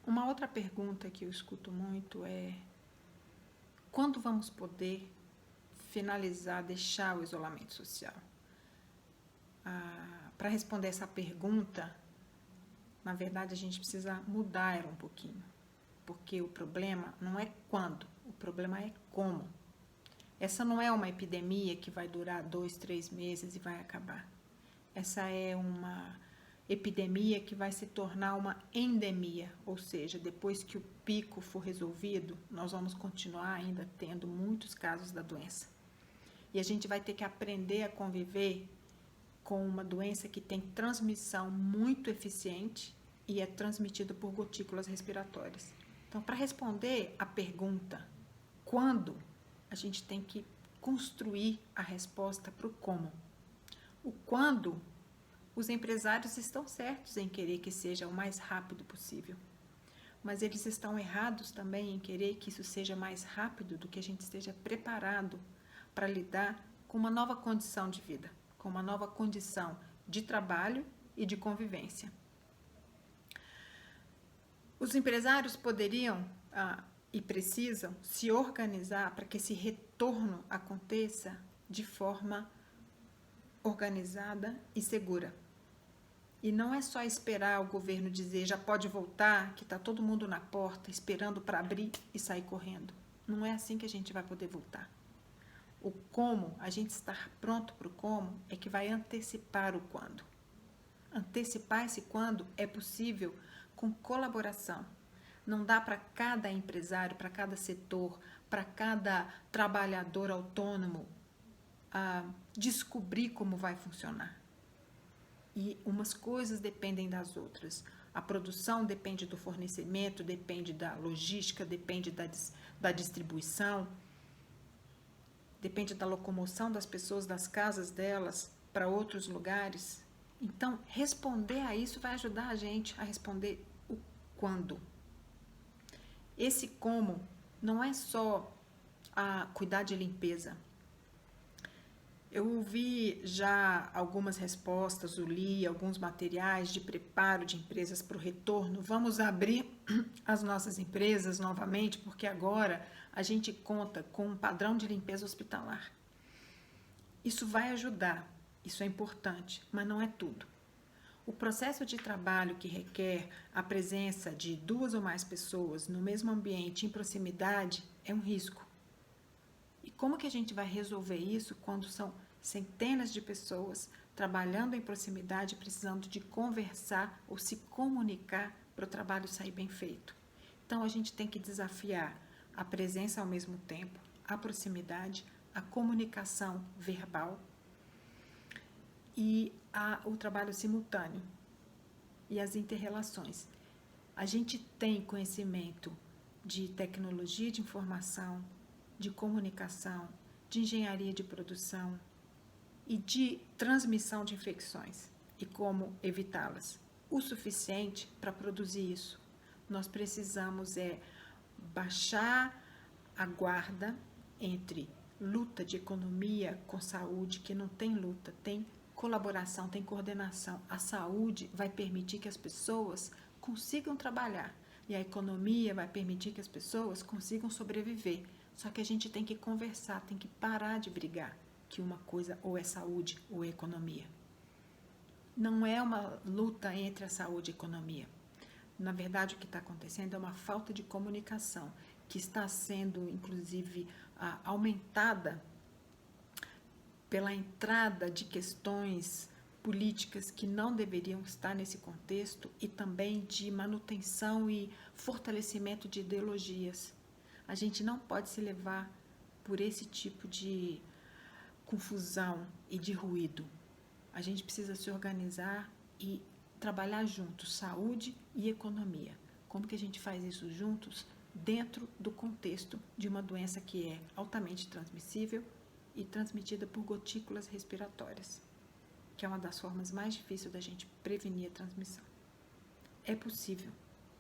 Uma outra pergunta que eu escuto muito é: quando vamos poder finalizar, deixar o isolamento social? Para responder essa pergunta, na verdade, a gente precisa mudar ela um pouquinho. Porque o problema não é quando, o problema é como. Essa não é uma epidemia que vai durar 2, 3 meses e vai acabar. Essa é uma epidemia que vai se tornar uma endemia, ou seja, depois que o pico for resolvido, nós vamos continuar ainda tendo muitos casos da doença. E a gente vai ter que aprender a conviver com uma doença que tem transmissão muito eficiente e é transmitida por gotículas respiratórias. Então, para responder a pergunta quando, a gente tem que construir a resposta para o como. O quando, os empresários estão certos em querer que seja o mais rápido possível, mas eles estão errados também em querer que isso seja mais rápido do que a gente esteja preparado para lidar com uma nova condição de vida, com uma nova condição de trabalho e de convivência. Os empresários poderiam e precisam se organizar para que esse retorno aconteça de forma organizada e segura. E não é só esperar o governo dizer já pode voltar, que está todo mundo na porta esperando para abrir e sair correndo. Não é assim que a gente vai poder voltar. O como, a gente estar pronto para o como, é que vai antecipar o quando. Antecipar esse quando é possível com colaboração. Não dá para cada empresário, para cada setor, para cada trabalhador autônomo descobrir como vai funcionar. E umas coisas dependem das outras. A produção depende do fornecimento, depende da logística, depende da distribuição, depende da locomoção das pessoas das casas delas para outros lugares. Então, responder a isso vai ajudar a gente a responder o quando. Esse como não é só cuidar de limpeza. Eu ouvi já algumas respostas, eu li alguns materiais de preparo de empresas para o retorno. Vamos abrir as nossas empresas novamente, porque agora a gente conta com um padrão de limpeza hospitalar. Isso vai ajudar, isso é importante, mas não é tudo. O processo de trabalho que requer a presença de 2 ou mais pessoas no mesmo ambiente, em proximidade, é um risco. E como que a gente vai resolver isso quando são centenas de pessoas trabalhando em proximidade, precisando de conversar ou se comunicar para o trabalho sair bem feito? Então, a gente tem que desafiar a presença ao mesmo tempo, a proximidade, a comunicação verbal e o trabalho simultâneo e as interrelações. A gente tem conhecimento de tecnologia de informação, de comunicação, de engenharia de produção e de transmissão de infecções e como evitá-las. O suficiente para produzir isso. Nós precisamos baixar a guarda entre luta de economia com saúde, que não tem luta, tem colaboração, tem coordenação. A saúde vai permitir que as pessoas consigam trabalhar e a economia vai permitir que as pessoas consigam sobreviver. Só que a gente tem que conversar, tem que parar de brigar que uma coisa ou é saúde ou é economia. Não é uma luta entre a saúde e a economia. Na verdade, o que está acontecendo é uma falta de comunicação, que está sendo, inclusive, aumentada pela entrada de questões políticas que não deveriam estar nesse contexto e também de manutenção e fortalecimento de ideologias. A gente não pode se levar por esse tipo de confusão e de ruído. A gente precisa se organizar e trabalhar juntos, saúde e economia. Como que a gente faz isso juntos dentro do contexto de uma doença que é altamente transmissível e transmitida por gotículas respiratórias, que é uma das formas mais difíceis da gente prevenir a transmissão. É possível.